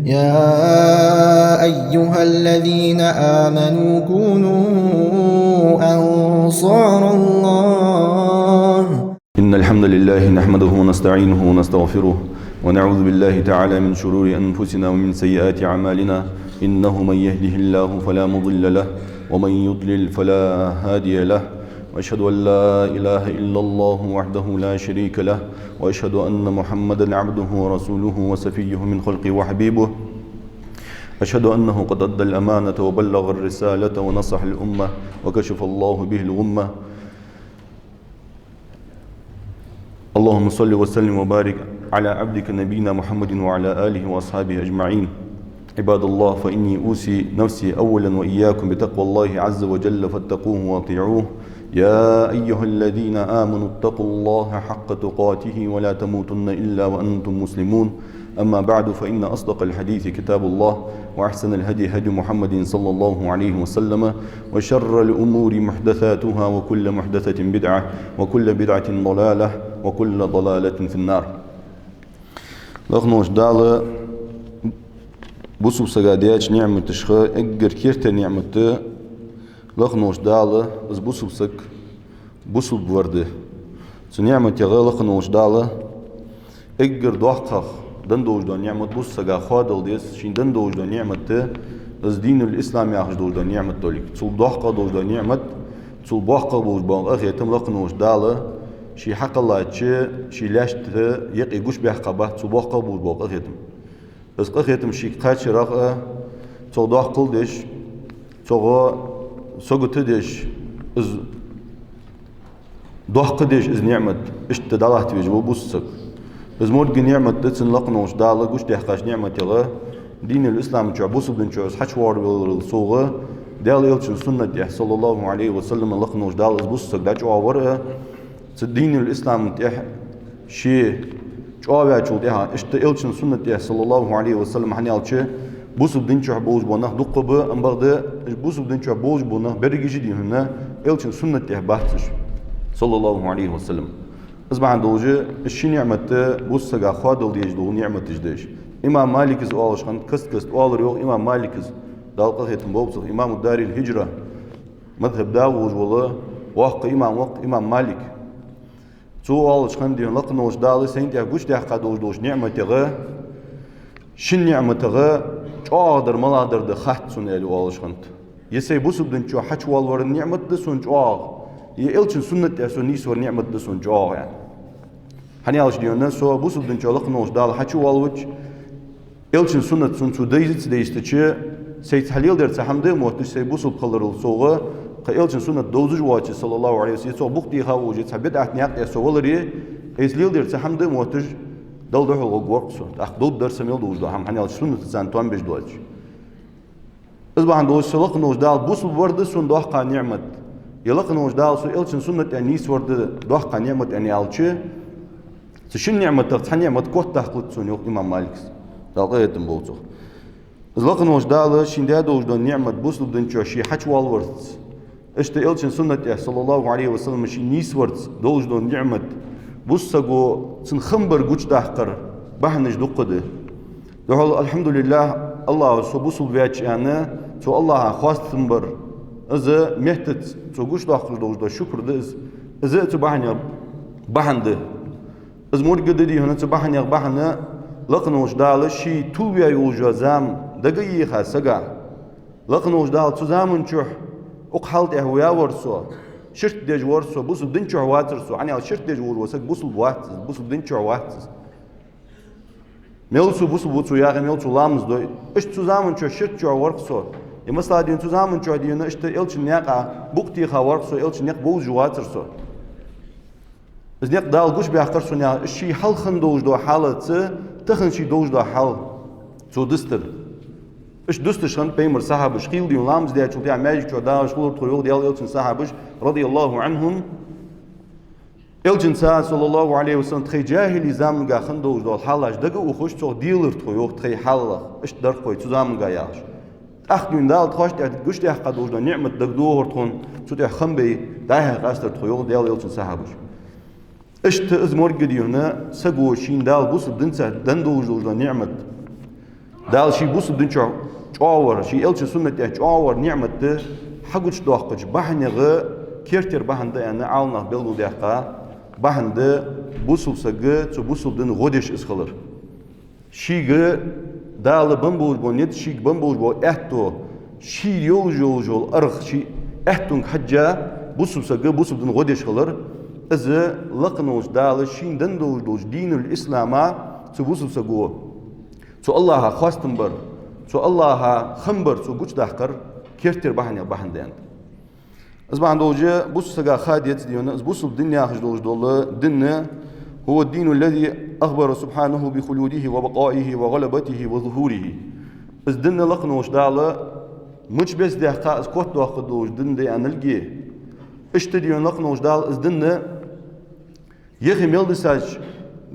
يا أيها الذين آمنوا كونوا أنصار الله. إن الحمد لله نحمده ونستعينه ونستغفره ونعوذ بالله تعالى من شرور أنفسنا ومن سيئات أعمالنا إنه من يهده الله فلا مضل له ومن يضلل فلا هادي له وأشهد أن لا إله إلا الله وحده لا شريك له وأشهد أن محمدا عبده ورسوله وصفيه من خلقه وحبيبه أشهد أنه قد أدى الأمانة وبلغ الرسالة ونصح الأمة وكشف الله به الغمة. اللهم صل وسلم وبارك على عبدك نبينا محمد وعلى آله وأصحابه أجمعين. عباد الله، فإني أوصي نفسي أولا وإياكم بتقوى الله عز وجل فاتقوه واطيعوه. يا أيها الذين آمنوا اتقوا الله حق تقاته ولا تموتن إلا وأنتم مسلمون. أما بعد، فإن أصدق الحديث كتاب الله وأحسن الهدي هدي محمد صلى الله عليه وسلم وشر الأمور محدثاتها وكل محدثة بدعة وكل بدعة ضلالة وكل ضلالة في النار. لغنوش دالة بوسو سجادياش نعمة تشخى اجر كيرت نعمة لغنوش دالة از بوسو سك بوسو بورده نعمة يغا لغنوش دالة اجر دوحقخ دندوش دو نعمة بوس سجا خادل ديس شين دندوش دو نعمة از دين الإسلام ياخش دوش دو نعمة دوليك تول دوحقا دوش دو نعمة تول بوحقا بوش بان أخيتم لغنوش دالة شي حق الله تشي شي لاشت يقي قوش بيحقا تول بوحقا بوش بان أخيتم بس أخيتم شي قاتش رقا تول دوحقل ديش تول سوغت ديش از دوحقا ديش از نعمة اشت دالات بيجو بوسك از مورد نعمة تتسن لقنوش دالة قوش تحقاش نعمة يغا دين الإسلام تعبوسو بن تعوز حشوار بالصوغة دال يلشن سنة صلى الله عليه وسلم لقنوش دالة از بوسك داج عوارها دين الإسلام تح شي جوابا چول ده اشت يلشن سنة صلى الله عليه وسلم حنيالچه بوسو بدين چه بوج بونه دقبه ام بعد بوسو بدين چه بوج بونه برگیجی دینه يلشن سنة بحثش صلى الله عليه وسلم. أصبح دوجة الشي نعمة بوس سجا خادل ديج دو نعمة تجدش. إمام مالك إز أولش خان كست أول ريوق إمام مالك إز دالقة هيتم بوبصر إمام الدار الهجرة مذهب داوج والله وقت إمام مالك. تو أولش خان دين لقنوش دالي سنتي أقوش تحقق دوج نعمة تغا شن نعمة تغا جادر ملادر ده خات سنالي أولش خانت. يسي بوس بدن شو حش والور نعمة ده سن جاغ. يلشن سنة أسون نيسور نعمة ده سن جاغ يعني. حنيالش ديونا سو بوس بدن شو لقنوش دال حشو والوج يلشن سنة سن سو ديزت ديستشي سيت حليل در تحمده موتش سي بوس بقلر الصوغة يلشن سنة دوزج واتش صلى الله عليه وسلم سو بوقتي خاوج تحبد أحنياق يسولري إزليل در تحمده موتش دل ده الغورق سو أخدود در سميل دوز ده هم حنيالش سنة زانتوان بيج دوج أصبح عندوش لقنوش دال بوس بورد سن دوحقا نعمة يلقنوش دال سو يلشن سنة أنيس ورد دوحقا نعمة أني ألشي سشن نعمة تحت نعمة كوت تحقلت سون يوم إمام مالك دالقيتم بوتو لقنوش دال شين دادوش دون نعمة بوسل بدن شي حش والورت اشت إلشن سنة صلى الله عليه وسلم شي نيس ورت دوش دون نعمة بوسقو سنخمبر قوش تحقر بحنج دقده دهول الحمد لله الله سو بوسل بياتش أنا سو الله خواست تنبر إذا مهتت سو قوش تحقر دوش دا شكر دز إذا تبحن بحنده از مورد دی هنر تباهن یا باهن لقنوش دال شی توبیا یوجا زام دقیقی خاسقا لقنوش دال تزامن چه اقحلت اهویا ورسو شرط دیج ورسو بوسو دین چه واترسو عنی شرط دیج ورسو بوسو وات بوسو دین چه وات ملسو بوسو یا ملسو لامز دو اش تزامن چه شرط چه ورسو یا مثلا دین تزامن چه دین اشت الچ نیاقا بوقتی خورسو الچ نیاق بوز واترسو إذا نقدر قوش بيحقر سونيا الشيء حل خندوج دو حالة تخن شيء دوج دو حال تو دستر إيش دستش خن بيمر صحابش خيل ديون لامز ديا شو تيا ماجي شو داش خلور طيور ديال إلشن صحابش رضي الله عنهم إلشن صلى الله عليه وسلم تخي جاهلي زامن جا خندوج دو حالة دقة وخش تو ديلر طيور تخي حالة إيش در خوي تو زامن جا ياش أخدين دال تخش تيا قوش تيا حقدوج دو نعمة دقدوه هرتون شو تيا خنبي داها قاستر طيور ديال إلشن صحابش اشت از مرگ دیونه سگو شین دال بوس دنسه دندوج دو نعمت دال شي بوس الدين شعور شي إلش سنة شعور نعمة حقوش دوقج بحنغ كيرتر بحند أنا عالنا بلو دقة بحند بوسل سجى تبوسل دين غدش إسخلر شيء دال بمبوج بنيت شيء بمبوج بو إحتو شيء يوجو أرخ شيء إحتون حجة بوسل سجى بوسل دين غدش خلر إذا لقنوش دال شين دندوج دين الإسلام تبوسل سجوا تو الله خواستنبر تو الله خمبر تو قوش دحكر كيرتر بحندان أزبان دوجة بوس سجا خاديت ديونا بوس الدنيا خش دول دنيا هو الدين الذي أخبر سبحانه بخلوده وبقائه وغلبته وظهوره از دنيا لقنوش دالة مش بس دحكا از كوت داخل دوج دن دي أنلجي اشتديون لقنوش دال از دنيا يخي ميلدساج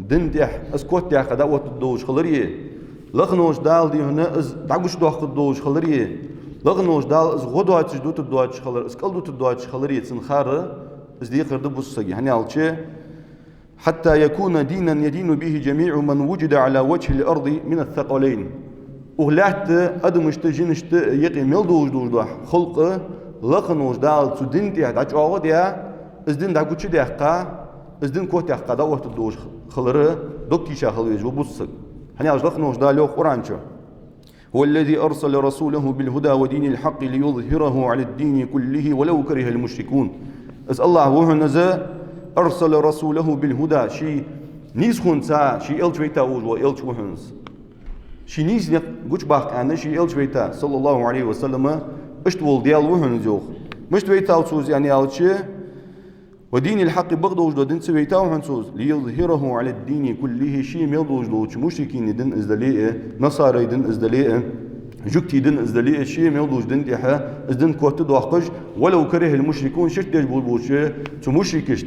دن دح از كوت دحكا دعوة دوج خلريه لقنوش دال دي هنا از دعوش داخل دوج خلريه لقنوش دال از غدواتش دوت الدواتش خلر از كل دوت الدواتش خلريه تنخار از دي قرد بوسجي هني علشة حتى يكون دينا يدين به جميع من وجد على وجه الأرض من الثقلين وهلات أدمشت جنشت يقي ملدوج دوج خلق لقنوش دال تدين دعج أغديا از دين دعوش دحقا از دين كوت دحقا دوت الدوج خلر دكتيشا خلريه جو بوسج هني أجلقنوش دالو قرانشو هو الذي أرسل رسوله بالهدى ودين الحق ليظهره على الدين كله ولو كره المشركون أس الله وهو نزا أرسل رسوله بالهدى شي نيس خونسا شي إلش بيتا وإلش وهنس شي نيس قوش باق أنا شي إلش بيتا صلى الله عليه وسلم اشتول ديال وهنس يوخ مش بيتا وصوز يعني ألشي ودين الحق بغضوج دو دين سويتا وحنسوز ليظهره على الدين كله شيء ميضوج دو مشركين دين ازدليه نصارى دين ازدليه جوكتي دين ازدليه شيء ميضوج دين ديها ازدن كوت دوقج ولو كره المشركون شش ديج بولبوش تو مشركشت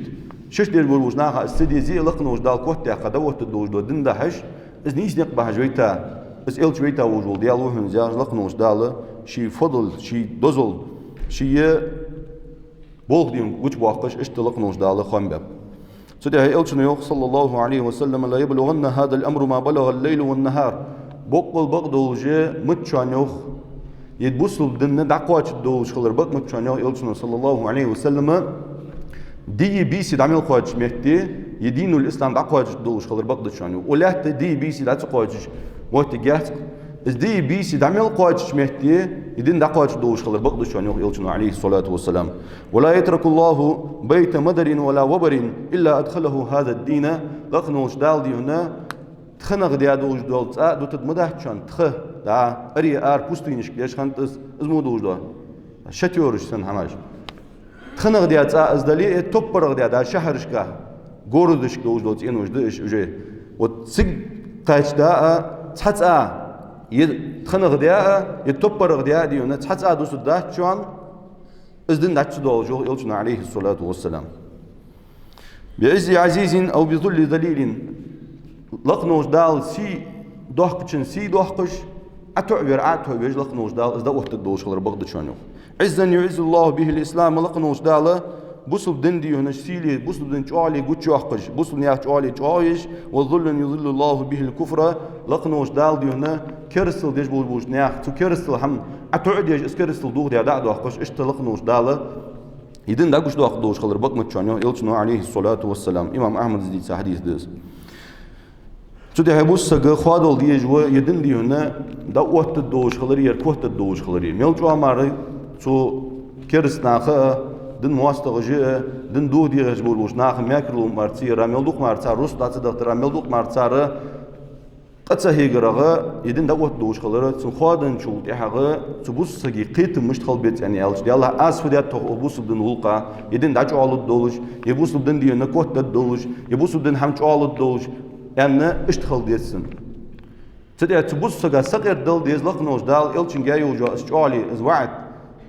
شش ديج بولبوش ناها استدي زي لقنوج دال كوت ديها قدوت دوج دو دين دحش از نيش نقبح جويتا از ال جويتا وجول ديال وهن زاج لقنوج دال شي فضل شي دزل شي بولدين وش واقش اشتلق نوش دال خنبب سده إلشنيوخ صلى الله عليه وسلم لا يبلغن هذا الأمر ما بلغ الليل والنهار بقول بقدوج متشانيوخ يدبسل بدنا دعوات الدوج خلر بق متشانيوخ إلشنو صلى الله عليه وسلم دي بيسي دعمل قاج مهتي يدين الإسلام دعوات الدوج خلر بق دشانيو ولا دي بيسي دعوات قاج وقت جات از دي بيسي دعمل قاج مهتي يدين دعوات الدوج خلر بق دشانيوخ إلشنو عليه الصلاة والسلام ولا يترك الله بيت مدر ولا وبر إلا أدخله هذا الدين لقنوش دال دي هنا تخنق دي دوج دول دو تدمده شان تخ دا أري آر بوستينش كليش خانت اسمو دوج دول شتيورش سن هماش تخنق دي از دلي توبرق دي شهرش كا غوردش دوج دول تينوش دش وجه وتسق قاش دا تحصا تخنق دي يتوبرق دي هنا تحصا دوس دا شان ازدن دعت دوجو يلجنا عليه الصلاة والسلام بعز عزيز أو بذل ذليل لقنوش دال سي دوحكشن سي دوحكش أتعبر لقنوش دال إذا وقت الدوش خلر بغض شانو عزا يعز الله به الإسلام لقنوش دال بوصل دندي هنا سيلي بوصل دن شعالي قد شوحكش بوصل نياك شعالي شعايش والظل يظل الله به الكفر لقنوش دال دي هنا كرسل ديش بوش نياك تو كرسل هم أتعديش اسكرسل دوغ دي أداء دوحكش اشتا لقنوش دال يدن داقش دوش خلر بغض متشانو يلجنو عليه الصلاة والسلام إمام أحمد زديد حديث ديس سودي هبوس سجى خوادل ديجوا يدن دي هنا دعوت الدوش خلري يركوت الدوش خلري ميلجوا ماري تو كرس ناخه دن مواستغجه دن دو دي غجبول وش ناخه ماكرو مارتي راميلدوق مارتا روس دات دكتور راميلدوق مارتا قد سهيغرغه يدن دعوت الدوش خلري تو خوادن شو تحغه تبوس سجي قيت مشتخل بيت يعني الش دي الله اسفدات توبوس دن ولقا يدن داجو على الدولش يبوس دن دي نكوت الدولش يبوس دن همچ على الدولش يعني اشتغل ديسن تدي تبص سجى سقير دل ديز لقنوش دال إلشين جاي وجا استعالي إزوعد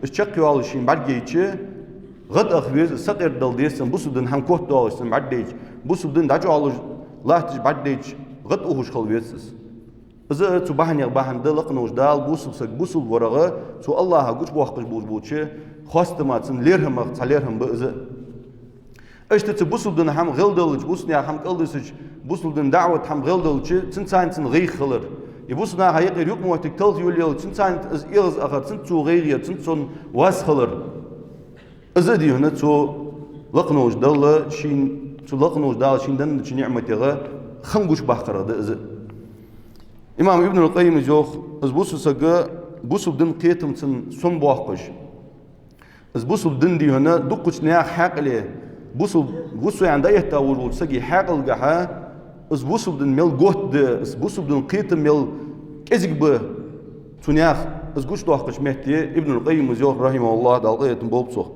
استشقي على شيء بعد جيتشي غد أخبيز سقير دل ديسن بص بدن هم كوت دال سن بعد ديج بص بدن داجو على لا تج بعد ديج غد أوش خل بيسس إذا تبحني بحن دل لقنوش دال بص بسق بص الورقة تو الله هجوش بوحقش بوش خاصة ما تسن ليرهم تعليرهم بإذا اشت تبص بدن هم غلدلج بص نيا هم قلدسج بص بدن دعوة هم غلدلج تنسان تن غي خلر يبصنا هيق يريق موتك تلت يولي تنسان إغز أخر تنسو غيرية تنسون واسخلر أزدي هنا تو لقنوش دل شين تو لقنوش دال شين دن شين نعمتها خنقوش بحقرة ده أز إمام ابن القيم جوخ أز بوسو سجى بوسو بدن قيتم تن سون بواقش أز بوسو بدن دي هنا دقش نيا حق له بوسو يعني ده يهتاول سجى حق الجحا أز بوسو بدن ميل جهد أز بوسو بدن قيتم ميل كذب به تنياخ أز قش بواقش مهتي ابن القيم جوخ رحمه الله دالقية بوبصه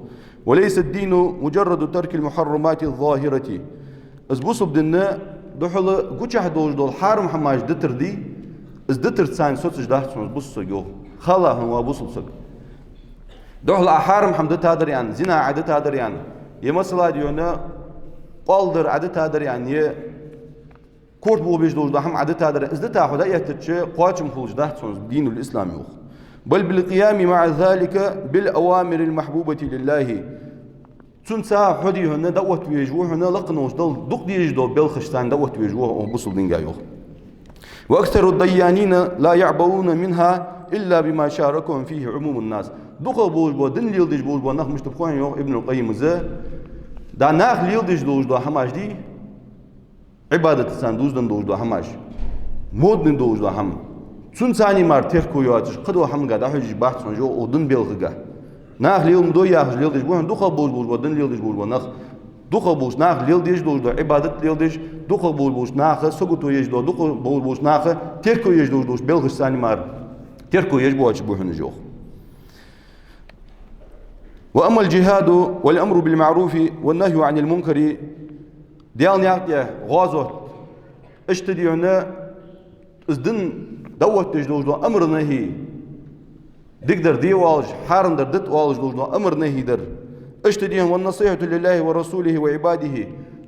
وليس الدين مجرد ترك المحرمات الظاهرة أز بوسو بدن دحول قوچه دول حرم حماش دتر دي از دتر تسان سوتش داحتون بوسو جو خلا هو بوسو سك دحول حرم حمد تادر يعني زنا عدد تادر يعني يا مثلا ديونا قالدر عدد تادر يعني يا كورت بو بيج دول هم عدد تادر از دتا خدا يهتش قاچم خلج داحتون دين الاسلام يوخ بل بالقيام مع ذلك بالاوامر المحبوبه لله تنسى حدي هنا دوت ويجوه هنا لقنوش دل دق ديجدو بالخشتان دوت ويجوه وبصل دينجايوه واكثر الديانين لا يعبؤون منها الا بما شاركهم فيه عموم الناس دق بوج بو دن ليلدج بوج بو نخ مش تبخون يو ابن القيم ز دا ناخ ليلدج دوج دو حماش دي عباده سان دوز دن دوج دو حماش مود دن دوج دو حم تنساني مار تركو يواتش قدو حم قدا حج بحث جو ودن بالغا ناخ ليل مدو ياخ ليل ديش بوهن دوخ بوج بوج دن ليل ديش بوج ناخ دوخ بوج ناخ ليل ديش دو عبادت ليل ديش دوخ بوج ناخ سوغتو يج دو دوخ بوج ناخ تركو يج دو بلغ ثاني مار تركو يج بوج بوهن جو واما الجهاد والامر بالمعروف والنهي عن المنكر ديال نياك غازو اشتدي هنا ازدن دوت دو امر نهي دقدر دي والج حارن در دت والج دوجنا امر نهي در اشتديهم والنصيحة لله ورسوله وعباده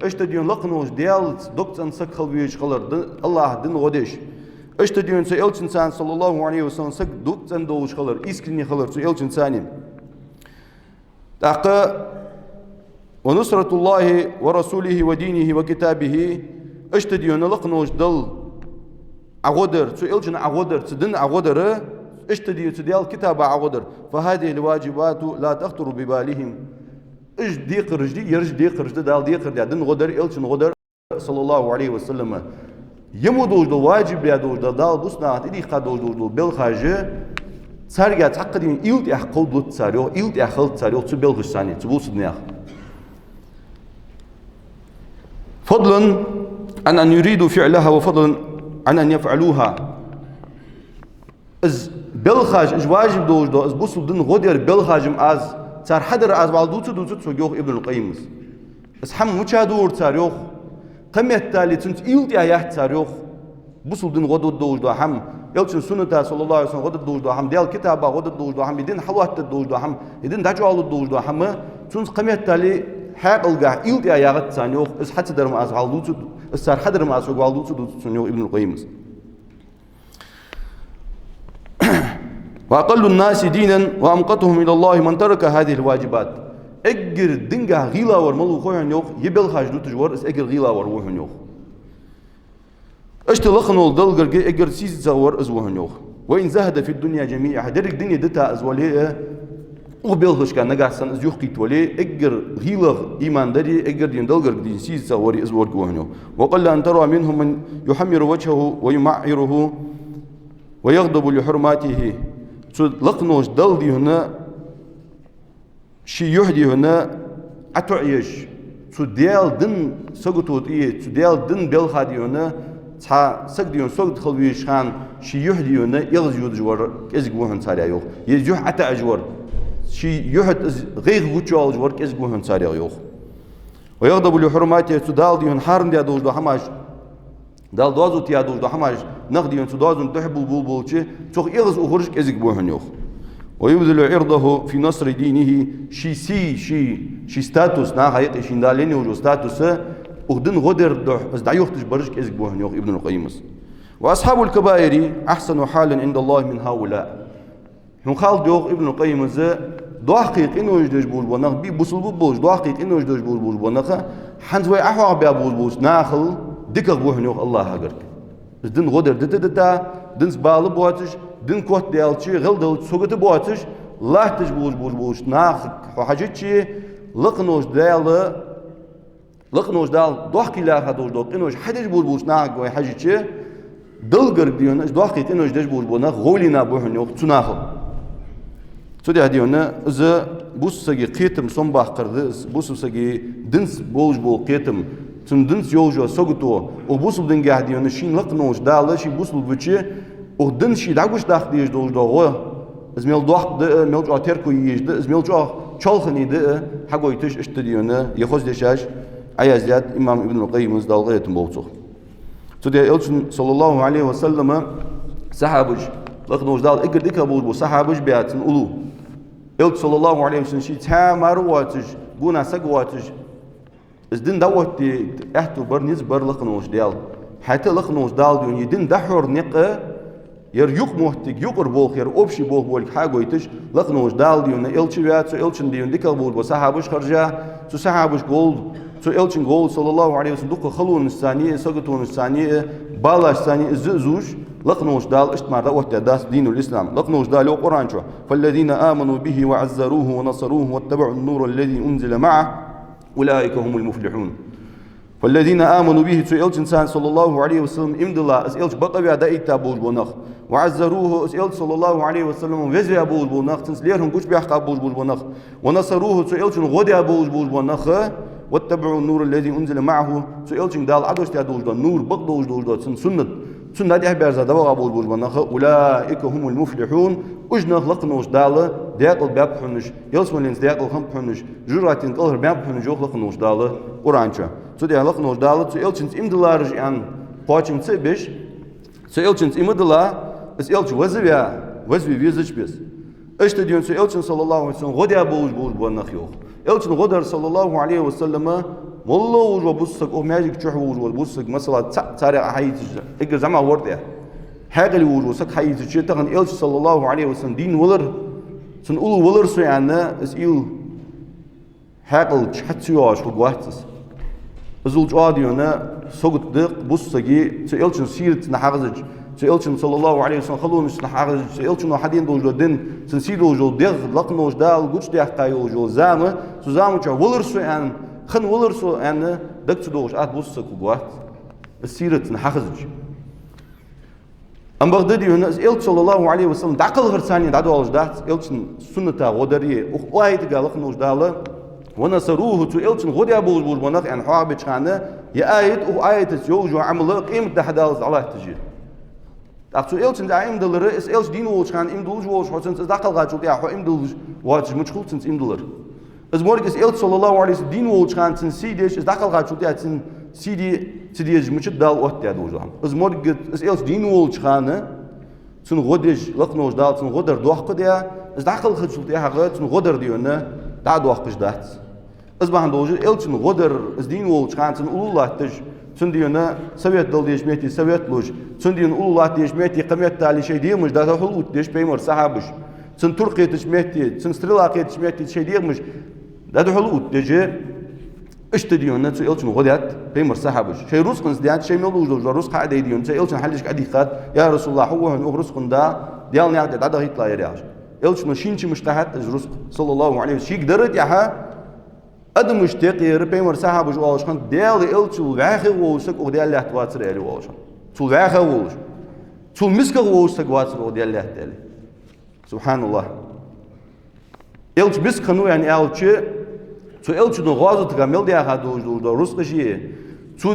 اشتديهم لقنوش ديال دكتن سك خلويش خلر الله دين غدش اشتديهم سئلت انسان صلى الله عليه وسلم سك دكتن دوش خلر اسكني خلر سئلت انساني تاق ونصرة الله ورسوله ودينه وكتابه اشتديهم لقنوش دل عغدر سئلت عغدر تدن عغدر اشتدي تديال كتاب عغدر فهذه الواجبات لا تخطر ببالهم اش ديق رجدي يرج ديق رجدي دال ديق رجدي دن غدر إلشن غدر صلى الله عليه وسلم يمودوج دو واجب بيادوج دال بوسنا تدي خدوج دو بالخاجه سارجا تحقدين إلت أحقل بلوت ساريو إلت أحقل ساريو تبلغ الثاني تبوس النياخ فضلا عن أن يريدوا فعلها وفضلا عن أن يفعلوها از بالخاج اج واجب دوج دو از بوسل دن غدير بالخاجم از صار حدر از والدوت دوت سوغيوخ ابن القيم از هم مچادور صاريوخ قمت تالي تنت يلت يا صاريوخ بوسل دن غدود دوج دو هم يلچن سنة صلى الله عليه وسلم غدود دوج دو هم ديال كتابا غدود دوج دو هم يدين حلوات دوج دو هم يدين دجوال دوج دو هم تنت قمت تالي حق الغا يلت يا غت صانيوخ از حتى درم از والدوت صار حدر ما از والدوت دوت سنيو ابن القيم وأقل الناس دينا وأمقتهم إلى الله من ترك هذه الواجبات أجر دنجا غيلا ورملو خوين يوخ يبل خاج دوت جوار اس أجر غيلا وروهن يوخ اشتلخنول دلجر أجر سيز زور أزوهن يوخ وإن زهد في الدنيا جميعها درك دنيا دتا أزوليه وبيلغش كان نجاسن أز يخيت وليه أجر غيلا إيمان دري أجر دين دلجر دين سيز زوري أزور جوهن يوخ وقل أن ترى منهم من يحمر وجهه ويمعره ويغضب لحرماته لقنوش دل دي هنا شي يهدي هنا أتعيش ديال دن سقطوت إيه ديال دن بالخادي هنا تا سقديون سقط خلويش خان شي يهدي هنا يغزيود جوار كزجوهن ساريوخ يجوح أتعجور شي يهد غير وجوال جوار كزجوهن ساريوخ ويغضب لحرماته دال دي هن حارن دي دوج دو حماش دال دوازو تيا دوج دو حماش نقدي أن تدازون تحبوا بولبولشة تخ يغز أخرج كزك بوهن يوخ ويبذل عرضه في نصر دينه شي ستاتوس ناخيق شنداليني وجو ستاتوس أخدن غدر ده أزدعيوخ تجبرج كزك بوهن يوخ ابن القيم وأصحاب الكبائر أحسن حالا عند الله من هؤلاء نخال ديوخ ابن القيم دواقيق إنه يجدج بولبونخ بي بوصل بولبوش دواقيق إنه يجدج بولبونخ حنزوي أحوار بيا بولبوش ناخل ديكك بوهن يوخ الله هاجرك دن غدر دتا dins bağlı boğatış, din kot delçi, gıldıl, soğutu boğatış, lahtış boğuş, nah, hacıçı, lıknoş değerli, lıknoş dal, dohkiler hadoş, dohkinoş, hadiş boğuş, nah, goy hacıçı, dılgır diyorsun, dohkit, inoş deş boğuş, boğuna, gavlina boğun yok, tunahı. Söyle diyorsun, zı, bu sagi qiyetim son bakırdı, bu sagi dins boğuş boğ qiyetim, tun dins yolcu soğutu, o bu sul dingah diyorsun, şin lıknoş dağlı, şi bu sul bütçe, o dins şi dağuş dağ diyoruz doğuş doğu, izmel doğ da, melç ater koyuyordu, izmel çalhınıydı, hagoytuş işte diyorsun, yahoz deşaj, ayaziyat İmam İbn Qayyim'in dalgayetun boğuçuq. Söyle elçin sallallahu aleyhi ve sellem sahabuj, lıknoş dağlı, ikirdik boğuş bu sahabuj beyatın ulu. Elçi sallallahu aleyhi ve sellem şi tamar watij guna sag watij izdin dawat di ehtu barniz barlaqnoş dial hatta laqnoş dal diyor yedin dahur niqe yer yuk muhtik yukur bol yer obşi bol hagoytiş laqnoş dal diyor elçi veyat so elçin diyor dikal bol sahabuş kharja so sahabuş gol so elçin gol sallallahu aleyhi ve sellem dukka khalun saniye sagatun saniye balaş saniye zuj لقنوش دال اشتمار دوت داس دين الإسلام لقنوش دال القرآن شو فالذين آمنوا به وعزروه ونصروه واتبعوا النور الذي أنزل معه أولئك هم المفلحون فالذين آمنوا به سئلت إنسان صلى الله عليه وسلم إمد الله أسئلت بقى دايت أبوج بونخ وعزروه أسئلت صلى الله عليه وسلم وزي أبوج بونخ تنسليرهم كوش بيحق أبوج بونخ ونصروه سئلت غدي أبوج بونخ واتبعوا النور الذي أنزل معه سئلت دال عدوش تادوج النور بقدوج دوج سنة سنة دي أحبار زادوا أبوج بونخ أولئك هم المفلحون أجنخ لقنوش دال ديقل باب حنش يلسملينز ديقل خم حنش جراتين قلر باب حنش يوخ لقنوش دال قرآنشا سودي لقنوش دال سئلت إمدلارج عن قاچن سبش سئلت إمدلا سئلت وزبي ويزج بس إيش تدين سئلت صلى الله عليه وسلم غدا أبوج بونخ يوخ إلتن غدر صلى الله عليه وسلم والله وجو بوسك أو ماجيك تشوح وجو بوسك مثلا تاريخ حياتي إجر زمان ورد يا حاجة اللي وجو سك حياتي شيء تغن إلش صلى الله عليه وسلم دين ولر سن أول ولر سيعنا إسئيل حاجة تشحتيوش وقواتس أزول جاديونا سقط دق بوسكي سئلتن سيرت نحرزج سئلتن صلى الله عليه وسلم خلونش نحرزج سئلتن حدين دوجو دين سنسيد وجو دغ لقنوش دال قوش دي حقاي وجو زامه سوزامو تشا ولر سيعن خن ولر سيعن دقت دوش آت بوسك وقوات السيرت نحرزج أم بغدادي هنا إلت صلى الله عليه وسلم دعقل غرساني دعدو على جدات إلتن سنة غدرية وآيت قالق نوش دالة ونصروه تو إلتن غدي أبوز بوز بناق يعني حواب بيتشانه يا آيت وآيت يوجو عمل قيمة دحدالز الله تجي أقصو إلتن دعيم دلر إس إلش دين وولشان إم دولج وولش حسن دعقل غاتشو تيا حو إم دولج واتش مشكل تنس إم دلر إز مورك إس إلت صلى الله عليه وسلم دين وولشان تن سيديش إس دعقل غاتشو تيا تن سيديش مشت دال وات تيا دوجهم إز مورك إس إلش دين وولشان تن غدج لقنوش دال تن غدر دوحق تيا إز دعقل غاتشو تيا حقا تن غدر ديونا دع دوحقش دات إز بحن دوجه إلتن غدر إز دين وولشان تن الله تج تنديونا سويت دل ديش ميتي سويت لوج تنديون الله ديش ميتي قميت تالي شيء ديمش ده حلوت ديش بيمر صحابش تن ترقي ديش ميتي تن سترلاقي ديش ميتي شيء ديمش ده حلوت ديجي اشتديونا تو إلشن غدات بيمر صحابش شيء رزقنس ديان شيء ملوج دوج رزق قاعد يديون شيء إلشن حلش قاعد يخاد يا رسول الله هو هن رزقن دا ديال نعد ده هيطلع يرياش إلشن شينش مشتهات رزق صلى الله عليه وسلم شيء قدرت ياها أدم مشتاق يربي مرساها بجوالش خان ديال إلتو واخي ووسك وديال له تواتر إلي والش تول واخي ووش تول مسك ووسك واتر وديال له تالي سبحان الله إلتو بس خنو يعني إلتو تو إلتو نغازو تكمل ديال هادوج دو رزق شيء تو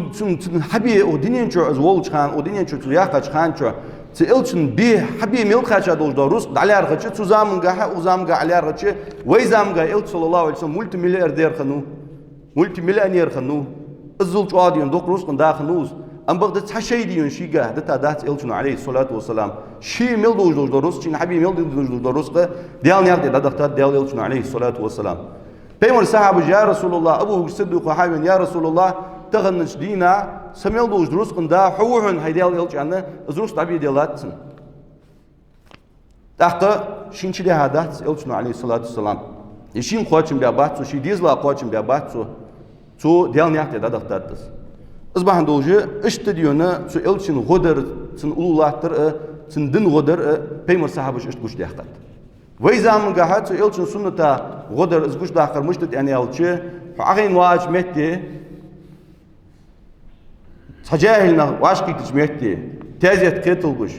حبي ودينين شو از والش خان ودينين شو تو ياخش خان شو تيلتن بي حبي ميل خاچا دوج دروس على رخچ تو زامنگا وزامنگا على رخچ وي زامنگا إلت صلى الله عليه وسلم ملتي ملياردير خنو ملتي مليونير خنو ازل قاديون دوك روس قن داخنوس ام بغد تشي ديون شيغا دتا دات إلتن عليه الصلاه والسلام شي ميل دوج دروس شي حبي ميل دوج دروس ديال نيار دتا ديال إلتن عليه الصلاه والسلام بيمر صحابه يا رسول الله ابو صدق حاوين يا رسول الله تغنش دينا سميل دوج دروس قندا حوهن هيديال يلجانا زروس طبيعي ديالاتن دقه شينشي ده هادات إلتن عليه الصلاه والسلام يشين قوچم بياباتو شي ديزلا قوچم بياباتو تو ديال نيات دادختاتس ازبحن دوجه اشتديونا تو إلتن غدر تن اولاتر سندن غدر بيمر صحابش اشت قش داخل وإذا من قاعد سو إلشن سنة غدر إز قش داخل مشتت يعني ألشة فأغين واج متى تجاهلنا واش كي تجمعتي تازيت قتل قش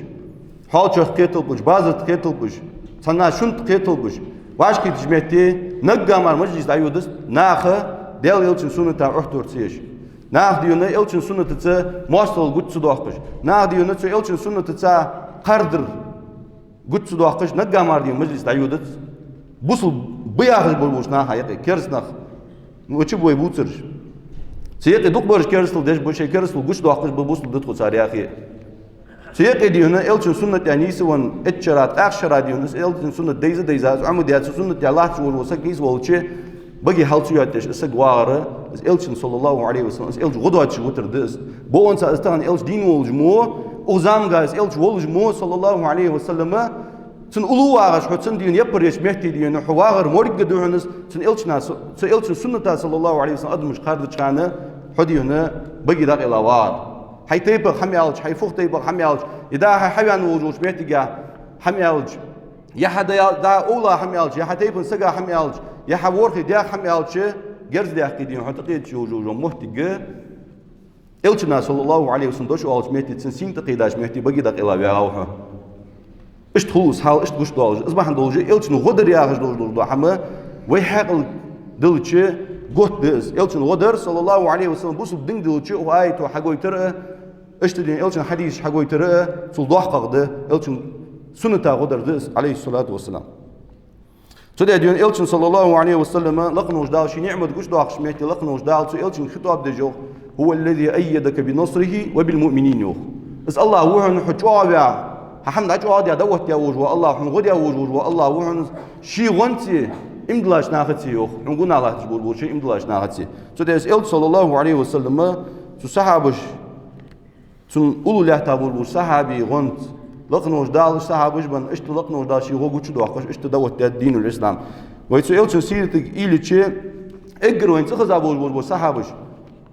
حال شخ قتل قش بازت قتل قش صنع شنت قتل قش واش كي تجمعتي نقامر مجلس دايودس ناخه ديال إلشن سنة أحتور تسيش ناخ ديونا إلشن سنة تسا موصل قد صداقش ناخ ديونا تسا إلشن سنة تسا قردر قد صداقش نقامر ديون مجلس دايودس بوصل بياخذ بولوش ناخه يقي كرس ناخ وتشبوي بوترش سيقي دكبرش كرسل دش بوشي كرسل قش داقش بوصل دتخو صار يا أخي سيقي ديونا إلشن سنة يعني سوون اتشرات أخشرات ديونا إلشن سنة ديزا عموديات سنة الله شو وسق نيس والشيء بقي حالتي ياتش اسق واره إلشن صلى الله عليه وسلم إلش غدوات شو تردس بون سأستان إلش دين والجمو وزام جاز إلش والجمو صلى الله عليه وسلم سن أولو عاش حسن دين يبرش مهتي دين حواغر مرق دهنس سن إلش ناس سن إلش سنة صلى الله عليه وسلم أدمش خارج كانه حدينا بقي داق إلى وار حي تيبق حمي ألش حي فوق تيبق حمي ألش إذا حيوان وجوش مهتي جا حمي ألش يا حدا دا أولا حمي ألش يا حدا يبن سجا حمي ألش يا حورخي دا حمي ألش جرز دا قيدين حتى قيد شو جو مهتي جا إلشنا صلى الله عليه وسلم دوش ألش مهتي تنسين تقيداش مهتي بقي داق إلى وار إيش تخلص حال إيش تقول دولج أصبح دولج إلشنا غدر يا أخش دولج حما ويحقل دولج قط دز إلشنا غدر صلى الله عليه وسلم بوس بدين دولج وآيت وحقوي ترى إيش تدين إلشنا حديث حقوي ترى صلح ققده إلشنا سنة غدر دز عليه الصلاة والسلام تدي دين إلشنا صلى الله عليه وسلم لقنا وجدال شي نعمة قش داخش ميتي لقنا وجدال سو إلشنا خطاب دجو هو الذي أيدك بنصره وبالمؤمنين يوخ بس الله هو حجابه حمد أجواد يا دوت يا وجوه الله حن غد يا وجوه الله وحن شي غنتي إمدلاش ناختي يوخ نقول الله تجبر بوشي إمدلاش ناختي تدرس إل صلى الله عليه وسلم صحابش سن أولو له تابور بوش صحابي غنت لقنوش دالش صحابش بن إشت لقنوش دال شي غوجو تشدو أخش إشت دوت الدين الإسلام ويتسو إل سيرتك إلي شيء إجرو إنت خذ أبوش صحابش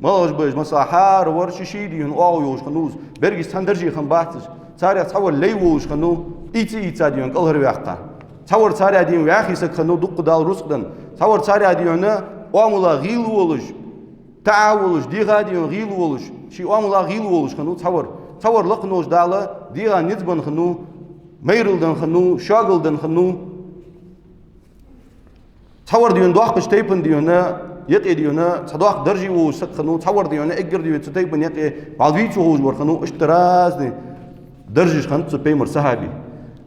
ما لش بيج مساحار ورشي شيدي هن أو يوش خنوز برجس تندرجي خن باتش صار تصور ليوش خنو إيتي ديون كل هربيعتا تصور صار ديون وياخي سخنو دق دال رسقدن تصور صار ديونا واملا غيل ولش تعاولش ديغا ديون غيل ولش شي واملا غيل ولش خنو تصور لقنوش دالا ديغا نتبن خنو ميرلدن خنو شاغلدن خنو تصور ديون دوخش تيبن ديونا يقي ديونا صداق درجي وسخنو تصور ديونا اجر ديون تيبن يقي بعضيتو هوج ورخنو اشترازني درجش خنت بيمر صحابي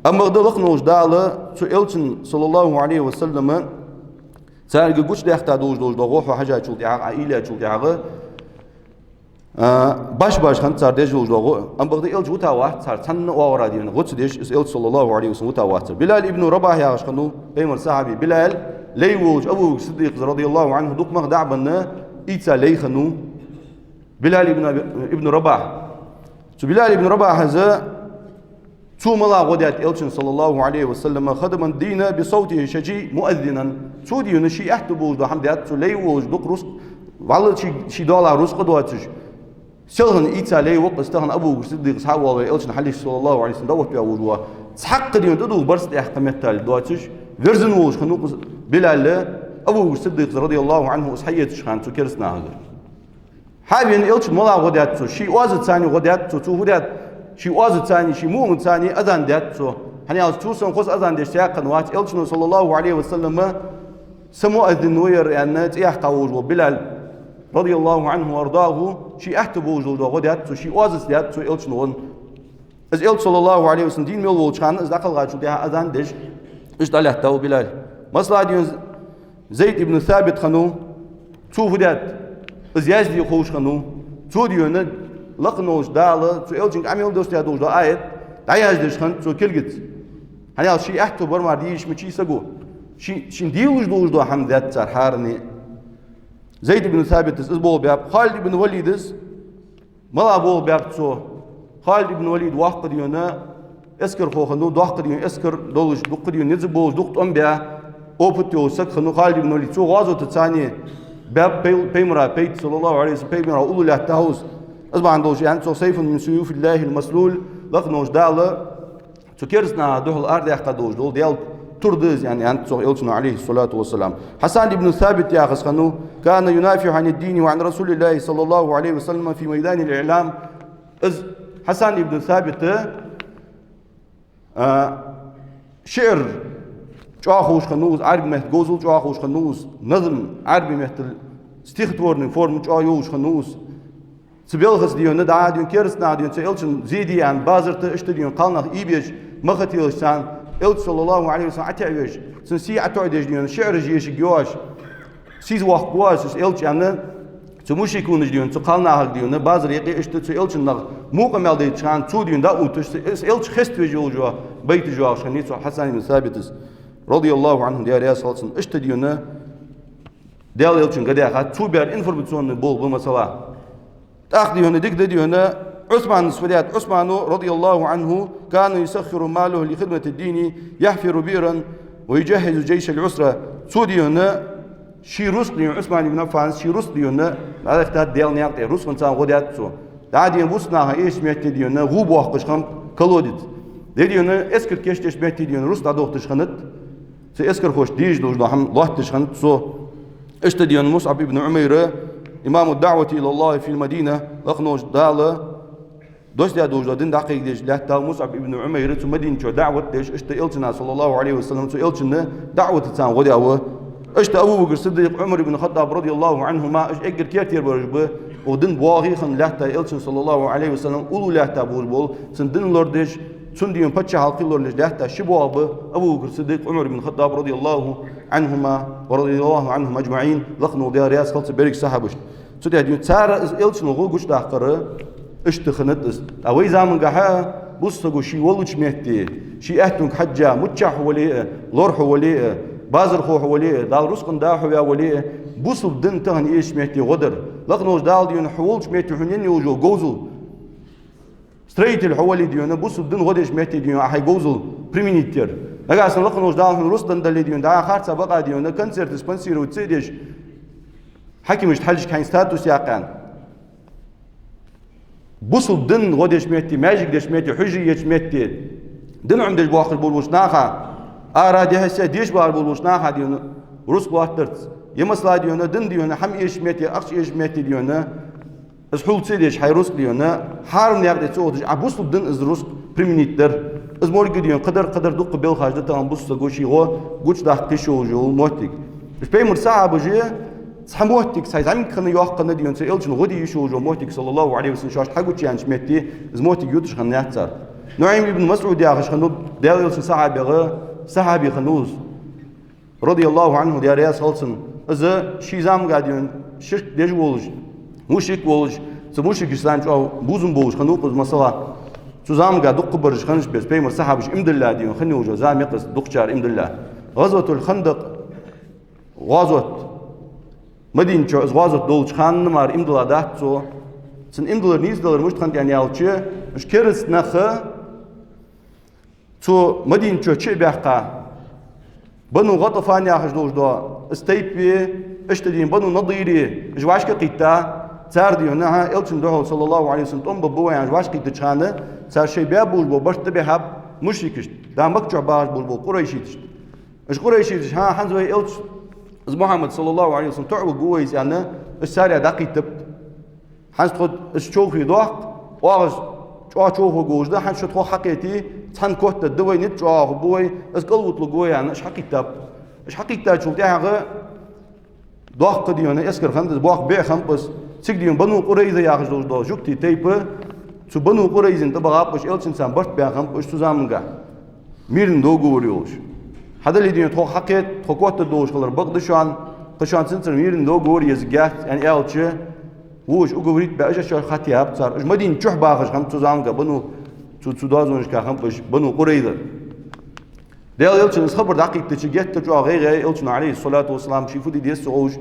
أما غدا لقنوش دالا سو إلشن صلى الله عليه وسلم سارق قوش دا اختادوش دوش دوغوح وحاجة شلت عاق عائلة شلت عاق باش خنت صار ديش دوش دوغو أما غدا إلش وتا واحد صار تن وورا ديون غوش ديش إلش صلى الله عليه وسلم وتا واحد بلال ابن رباح يا خنو بيمر صحابي بلال ليوج أبو الصديق رضي الله عنه دوق مغدع بنا إيتا لي خنو بلال ابن رباح بلال ابن رباح هذا ثم الله غدات إلشن صلى الله عليه وسلم خدم الدين بصوته شجي مؤذنا سودي نشي احتبوج دو حمدات لي وج دوق رزق والله شي دولار رزق دواتش سلهن إيتا لي وقت استهن أبو الصديق صحابه إلشن حليش صلى الله عليه وسلم دوت بيا وجوه تحق ديون تدو برس احكامات تال دواتش فيرزن وج خنوق بلال أبو الصديق رضي الله عنه أصحيتش خان تكرسنا هذا حابين إلشن ملا غدات شي وازد ثاني غدات تو غدات شي وازد ثاني شي مؤمن ثاني أذان دات هني على توسن خص أذان دشيا قنوات إلشن صلى الله عليه وسلم سمو أذن وير يعني تيحقا وجو بلال رضي الله عنه وارضاه شي احتب وجو غدات شي وازد دات إلشن ون از إلش صلى الله عليه وسلم دين ميل وجهان از دخل غاشو ده أذان دش إيش طلع تو بلال مصلحة ديون زيد ابن ثابت خنو تو فدات از يزدي خوش خنو تو ديون لقنوش داله تو إلشن عمل دوست يا دوش دا آيت دا يزديش خن تو كلجت هني شيء أحتو برمار ديش مشي سجو شين ديوش دوش دا هم ذات سرحارني زيد ابن ثابت از بول بياب خالد ابن وليد از ملا بول بياب تو خالد ابن وليد واحد ديونا اسكر خوخنو دوخ ديون اسكر دولش دوق ديون نزبوش دوق أمبيا أوبتيو سكخنو خالد ابن وليد تو غازو تتاني باب بيمرا بيت صلى الله عليه وسلم بيمرا أولو له تهوز أصبح عندوش يعني تو سيف من سيوف الله المسلول لقنوش دالة كيرسنا دهل أرض يحقدوش دول ديال تردز يعني أنت صغ إلتنا عليه الصلاة والسلام. حسان بن ثابت يا خسخنو كان ينافع عن الدين وعن رسول الله صلى الله عليه وسلم في ميدان الإعلام. حسان بن ثابت شعر جاخوش خنوز عربي مهت جوزل جاخوش خنوز نظم عربي مهت استيختورن فورم جايوش خنوز سبيلغس ديون دعاديون كيرسنا ديون سيلشن زيدي عن بازرت اشتديون قالنا إيبيش مختيلش سان إلت صلى الله عليه وسلم عتعيش سنسي عتعيش ديون شعر جيش جواش سيز وقت جواش إلت يعني سموش يكونش ديون سقالنا هك ديون بازر يقي اشتد سيلشن نغ موقع مالدي تشان تو ديون دا اوتش إلت خست وجو جوا بيت جوا شنيت حسن بن ثابت رضي الله عنه ديار يا صلصن اشتديون ديال إلتشن قد ياخد تو بير انفورماسيون بول بمثلا تأخذون ديك ديون عثمان السفليات عثمان رضي الله عنه كان يسخر ماله لخدمة الدين يحفر بئرا ويجهز جيش العسرة سوديون شي رسل عثمان بن عفان شي رسل هذا اختار ديال نياقتي رسل انسان غدات سو عادي بوسناها ايش ميت ديون غوب وقش خم كلودت ديون اسكر كيش ميت ديون رسل ادوختش خنت سي اسكر خوش ديج دوج هم لوحتش خنت سو اشتديون مصعب بن عمير إمام الدعوة إلى الله في المدينة لقنوش دالة دوش دوش دين دقيق ديش لحتى مصعب ابن عمير تو مدينة دعوة ديش اشت إلتنا صلى الله عليه وسلم تو إلتنا دعوة تسان غدي أو اشت أبو بكر الصديق عمر بن الخطاب رضي الله عنهما اش اجر كثير برجبه ودين بواغي خن لحتى إلتنا صلى الله عليه وسلم أولو لحتى بول سندين لورديش سنديون بتش حالقي لورديش لحتى شبواب أبو بكر الصديق عمر بن الخطاب رضي الله عنهما ورضي الله عنهم أجمعين لقنوا ديار ياس خلص بيرك صاحبش سودي هديون تسارة إلتنا غو قش داقرة اشتخنت أوي زامن قحا بوستقو شي ولوش مهتي شي أهتنك حجة متشح وليه لورح وليه بازر خوح وليه دال رسقن داحو يا وليه بوصل دن تهن إيش مهتي غدر لقنوش دال ديون حولش مهتي حنين يوجو جوزل ستريت الحوالي ديون بوصل دن غدش مهتي ديون أحي جوزل بريمينيتير أجا أصلا لقنوش دال حن رسدن دل ديون دا خارسة بقى ديون كنسرت سبنسير وتسيدش حكي مش تحلش كاين ستاتوس ياقان بوصل دن غدش مهتي ماجيك دش مهتي حجري يش مهتي دن عندش بواخر بولوش ناخا أراد هسه ديش بار بولوش ناخا ديون روس بواترت يمسلا ديون دن ديون حم إيش مهتي أخش إيش مهتي ديون اسحول تسيدش حي روس ديون حارم ياقدي تسودش بوصل دن از روس بريمينيتر از مورج ديون قدر دق بيل خاجدة تام بوصل غوشي غو غوش داخ تشو جو موتيك مش بيمر ساعة بجي سحموتك سايزامك خنا يوقنا ديون سيلجن غدي يشو جو موتك صلى الله عليه وسلم شاش حقوتش يعني شمتي زموتك يوتش خنا يحتر نعيم ابن مسعود يا اخي خنو دايل صحابي خنوز رضي الله عنه ديار يا صلصن اذا شي زام قاعدين شرك ديج ولج مشرك ولج سموشك اسلام جو بوزم بوش خنو بز مثلا سوزام قاعد دق برج خنش بس بيمر صحابش امد الله ديون خنو جو زام يقص دقشار امد الله غزوه الخندق غزوه مدينة غازت دولش خان نمار إمدلا دهتو سن إمدلا نيزدلر مش خان يعني يالشي مش كرس نخ تو مدينة شيء بيحقا بنو غطفان يا خش دوش دو استيبي اشتدين بنو نضيري جواش قيتا صار ديونها إلشن دوه صلى الله عليه وسلم توم ببوه يعني جواش قيتا شانه صار شيء بيابوش بو برشت بيحب مشركش دا مكجع باش بول قريشيتش مش قريشيتش ها حنزوي إلش از محمد صلى الله عليه وسلم تعب جويس يعني السارع دقي تبت حنس تخد الشوف يضاق واغز شوفه جوج ده حنس تخو حقيتي تحن كوت الدوي نتجاه بوي از قلوت لجوي يعني ايش حقيقة ايش حقيقة شوف ده حاجة ضاق ديونه اسكر خمس باق بيع خمس سكديون بنو قريزة يا أخي دوش ده جوكتي تيبه شو بنو قريزة انت بقى باش إلش إنسان برت بيع خمس باش تزامنجا ميرن دوغو وريوش هذا اللي ديون تخو حقيت تخو كوت الدوش خلر بقدشان قشان سنتر ميرن دوغو وريزجات يعني إلش وش أقوليت بأجا شو خاتياب صار إيش مدين شح باخش خم تزامنجا بنو شو دازونش كخم باش بنو قريزة ده إلش نسخبر دقيق تشجعت تجوا غير إلش عليه الصلاة والسلام شيفو دي ديس عوج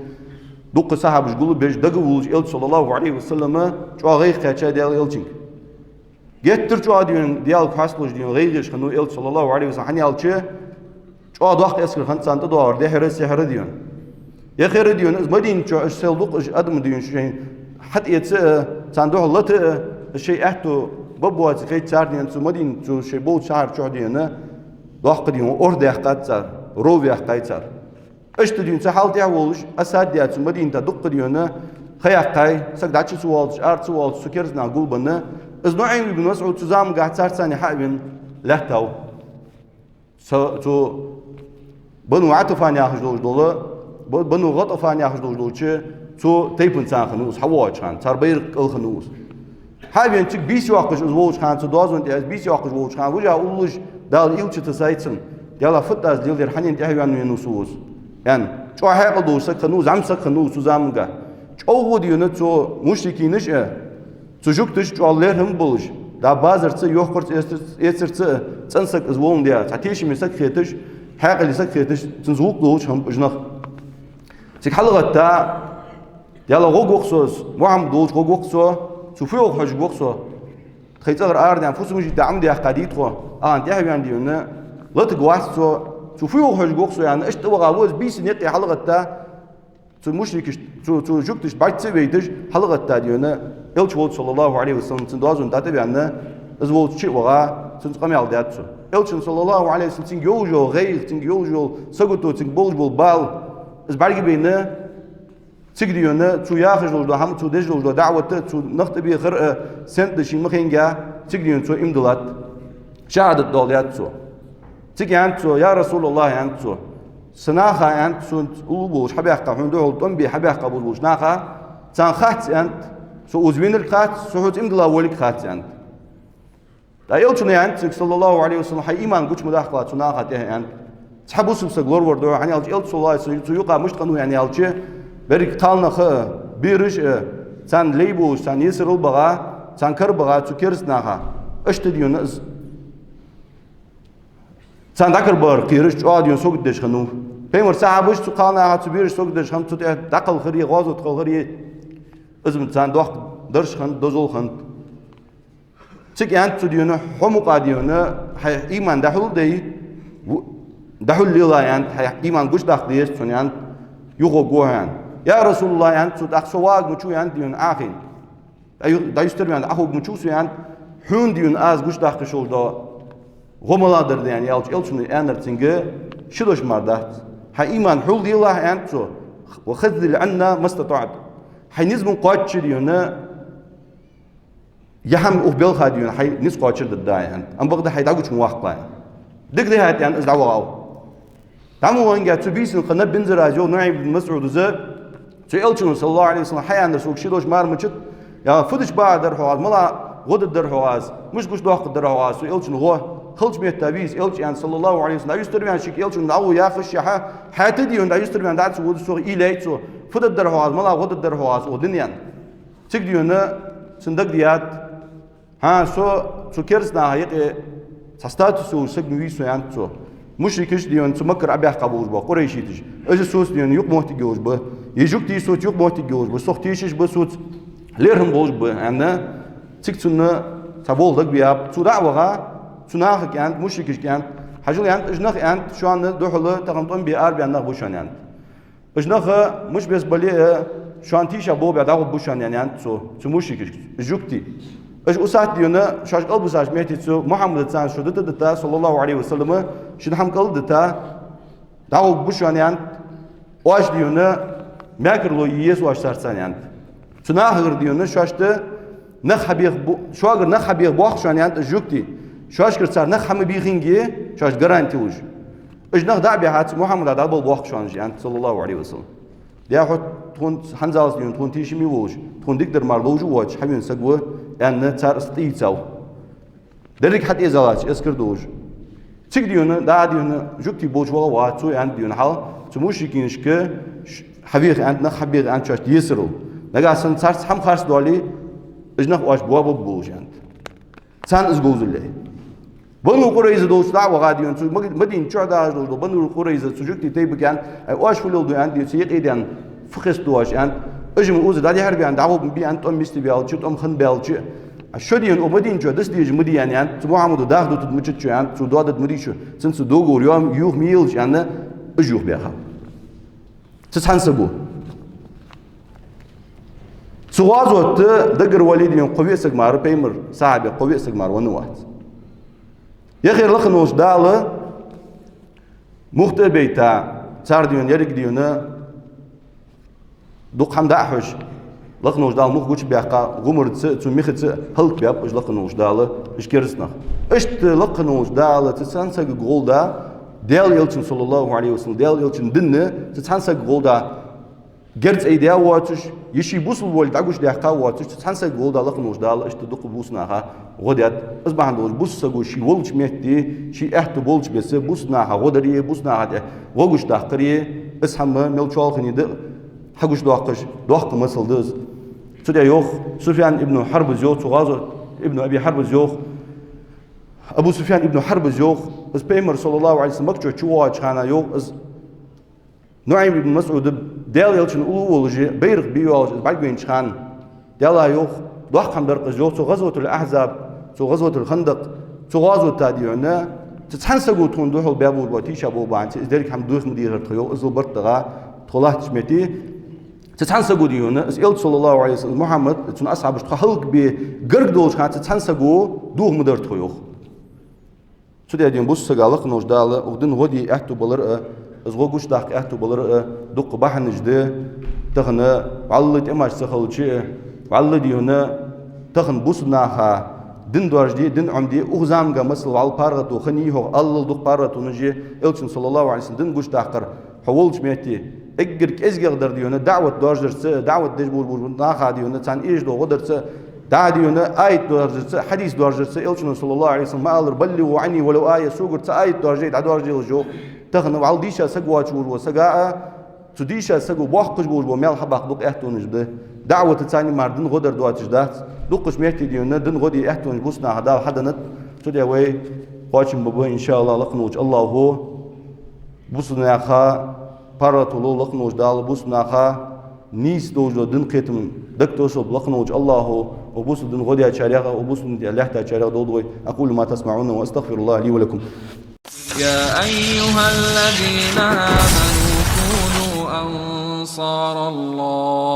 دوق صاحب يقولوا بيش دقوج إلش صلى الله عليه وسلم جوا غير خاتشة ده إلشين جت ترجع ديال فاصلوش ديال غيرش خنو إلش صلى الله عليه وسلم حني إلش جوا ضاق أسكر خن سانت دوار ده هرس ديون يا خير ديون إز مدين جوا إش سيل دوق إش أدم ديون شيء حتى يتس ساندوه الله الشيء أحتو ببوات كي تشاردين تو مدين تو شيبو شهر تشاردين ضاق ديون أرد يحقات صار روب يحقات صار اشتدين سحال تعولش أساد ديات مدين تدق ديون خياقاي سقداتش سوالش أرد سوالش سكرزنا قلبنا إذ نوعين ابن مسعود تزام قاعد صار ثاني حابين لهتاو تو بنو عطفان ياخذ دوله بنو غطفان ياخذ دوله تو تيبن سان خنوس حواج خان صار بير الخنوس حابين تك بيس واقش ووج خان تو دوزون دي بيس واقش ووج خان وجا اولش دال يلچ تسايتن يلا فتاز ديل دير حنين تحيان نوسوس يعني شو حيقل دوس خنوس عم خنوس زامغا شو وديونه تو مشركينش تو جوكتش تو اللهم بولش دا بازرت يوخرت يسرت تنسك زوون ديا تاتيش مسك خيتش حاق اللي سك خيتش تنزوق دوش هم بجنخ سك حلقتا يلا غوغوخسوس وعم دوش غوغوخسو سوفيو خج غوخسو خيتر ارد يعني فوسو مجي دعم دي قديت خو انت يحيان ديونه لت غواسو سوفيو خج غوخسو يعني اش تو غاوز بيس نيقي حلقتا تو مشركش تو جوكتش بايت سويدش حلقتا ديونه elçi sallallahu aleyhi ve sellem için doğazun tabi anne azvol çi vaga için kamyal diyatsu elçi sallallahu aleyhi ve sellem için yolcu gayr için yolcu sagutu için bol bal az bargi beyne تقديونه تو ياخذ لو هم تو دج لو دعوته تو نختبي غير سنت شي مخينجا تقديون تو امدلات شهادة دوليات تو تيجي تو يا رسول الله تو سناخا تو أولوش حبيح قبول دول تنبي حبيح قبول وش ناخا تنخات سو أزمين الخات سو امدلا ولك خات لا يلتون صلى الله عليه وسلم حي إيمان قوش مداخلات سناخا تيه تحبوا سبسة غلور وردو يعني يلت صلى الله عليه وسلم يقع مش قانون يعني يلتشي بريك تالنا خ بيرش سان ليبو سان يسرل بغا سان كر بغا تكيرس ناخا اشتديون سان دكر بار قيرش عاديون سوق دش خنو بيمر صاحبش تقالنا هاتبيرش سوق دش خم تت دقل خري غازو تقل خري ازم سان دوخ درش خن دوزول خن تك تديون حمق عاديون هي ايمان دحول دي دحول ليلا هي ايمان قش داخ ديس تون يغو جوهان يا رسول الله تود أخسواق مشو ديون آخين دا يستر أخو مشو سو حون ديون آز قش داخ شول دا غملا درد يلشون تنجى شدوش مردات هاي إيمان حول دي الله تو وخذل عنا ما استطعت هاي نزم قاتش ديون يهم أقبل خاديون هاي نز قاتش الداي أم بقدر هاي داقوش مواقع دك ده هات إزدعوا تعمو وانجا تبيسن قناب بنزر أجو نعيم بن مسعود زه تيلشون صلى الله عليه وسلم حيان رسول شيلوش مار مشت يا فدش بعد درحواز ملا غد الدرحواز مش قش دوق الدرحواز تيلشون هو خلش بيت تبيس إلش صلى الله عليه وسلم يستر بيان شيك إلشون دعو ياخش يا حاتديون دا يستر بيان دعت سود سوق إليت سو فد الدرحواز ملا غد الدرحواز ودنيا تقديون صندوق ديات سو كيرسنا هيك تستات سو سجنوي سو سو مشركش ديون سمكر أبيح قبول با قريشيتش أجل سوس ديون يق موت جوج با يجوك تي صوت يق موت جوج با سختيشش بصوت ليرهم بوج با أنا تكتنا تبول دق بياب تودع وغا تناخ كان مشركش كان حجول أجنخ شو عن دخله تقمتون بيار بيننا بوشان أجنخ مش بس بلي شو عن تيشا بو بيدعو بوشان سو مشركش جوكتي اش اسات ديونا شاش قلب ساش ميتي سو محمد تسان شو دتا صلى الله عليه وسلم شد حم قلب دتا داو بوشان واش ديونا ماكر لو يس واش سارسان تناهر ديونا شاشته نخ حبيغ شو اگر نخ حبيغ بوخ شان جوكتي شاش كرسار نخ حم بيغينجي شاش غارانتي وج اش نخ دعبي هات محمد دابل بوخ شان صلى الله عليه وسلم يا حط تون حنزاز ديون تون تيشي مي وج تون ديقدر مارلوج واش حبين سقوه يعني صار استيتاو درك حتى إزالات إسكر دوج تيك ديونا دا ديونا جوكتي بوج ولا واتو يعني ديون حال تموشيكينش ك حبيغ عندنا حبيغ عند شاش يسرو نجا سن صار هم خارس دولي إجناق واش بواب بوج يعني سان إزجوز الله بنو قريزة دوش دا وغاديون تو مدين شو دا دوش بنو قريزة سجوكتي تيبك يعني واش فلول دو يعني سيق إيدان فخس دوش يعني اجم اوز دادي هربي عند عوب بي انت مستي بيالچ ام خن بيالچ شدين ومدين جو دس ديج مدي يعني انت محمد داخ دو تمچ چ يعني تو دادت مدي شو سن سو دوغور يوم يوخ ميل يعني اجوخ بيها تسحنسبو سوازوت دقر وليدين قوي سجمار بيمر صاحب قوي سجمار ونوات يا خير لخنوش دال مختبيتا صار ديون يرك ديونا دوق حمد أحوش لخنوش دال مخ قوش بيحقا غمر تسميخت هلك بياب إيش لخنوش دال إيش كيرسنا إيش لخنوش دال تسانسك غولدا ديال يلتن صلى الله عليه وسلم ديال يلتن دنة تسانسك غولدا جرت أيديا واتش يشي بوس الولد عقوش ديحقا واتش تسانسك غولدا لخنوش دال إيش تدق بوسناها غدات أصبح عندوش بوس سجو شي ولش مهدي شي إحت بولش بس بوسناها غدريه بوسناها ده وقوش داخريه اسحم ملشال خنيد حقوش دوحق مسل دز سوديا يوخ سفيان ابن حرب زيوخ وغازو ابن أبي حرب زيوخ أبو سفيان ابن حرب زيوخ بس بيمر صلى الله عليه وسلم مكتوب شواج خانا يوخ از نعيم ابن مسعود ديال يلشن أولوجي بيرق بيوالج بعدين خان ديالا يوخ دوحق هم درق زيوخ سو غزوة الأحزاب سو غزوة الخندق سو غزوة تاديونا تتحنسقوا تون دوحوا بابو الواتيشا بو بانت ذلك هم دوس مدير الخيو ازل برتغا طلعت تشمتي تتحنسقوا ديونا اسئلت صلى الله عليه وسلم محمد تون أصحاب اشتخلق بقرق دولش كانت تتحنسقوا دوه مدير الخيو سوديا ديون بوس سقالق نوش دالة وغدن غدي احتو بلر ازغوغوش داق احتو بلر دق بحنجده تخن والله اماش سخلشي والله ديونا تخن بوسناها دين دوارجدي دين عمدي أغزام جمسل وعلى بارغتو خنيه الله دق بارغتو نجي إلشن صلى الله عليه وسلم دين قش داقر حولش ميتي إجرك إزجر در ديونا دعوة دوارجرس دعوة دجبول بول ناخا ديونا تان إيش دو غدرس دع ديونا آية دوارجرس حديث دوارجرس إلشن صلى الله عليه وسلم ما قال بلوا عني ولو آية سوقر آية دوارجيد عدوارجي الجو تخن وعلى ديشا سقوا شور وسقاء تديشا سقوا بوحقش بول بميل حباق دق إحتو نجده دعوة تاني مردن غدر دواتش دات دقش ميتي ديونا دن غدي احتون بوسنا هدا حدنت تودي وي قاشم بابا ان شاء الله لقنوج الله هو بوسنا خا باراتولو لقنوج دال بوسنا خا نيس دوجو دن قيتم دكتوسو لقنوج الله هو وبوس دن غدي اشاريغا وبوس دن لحت اشاريغا دودوي اقول ما تسمعون واستغفر الله لي ولكم يا ايها الذين امنوا كونوا انصار الله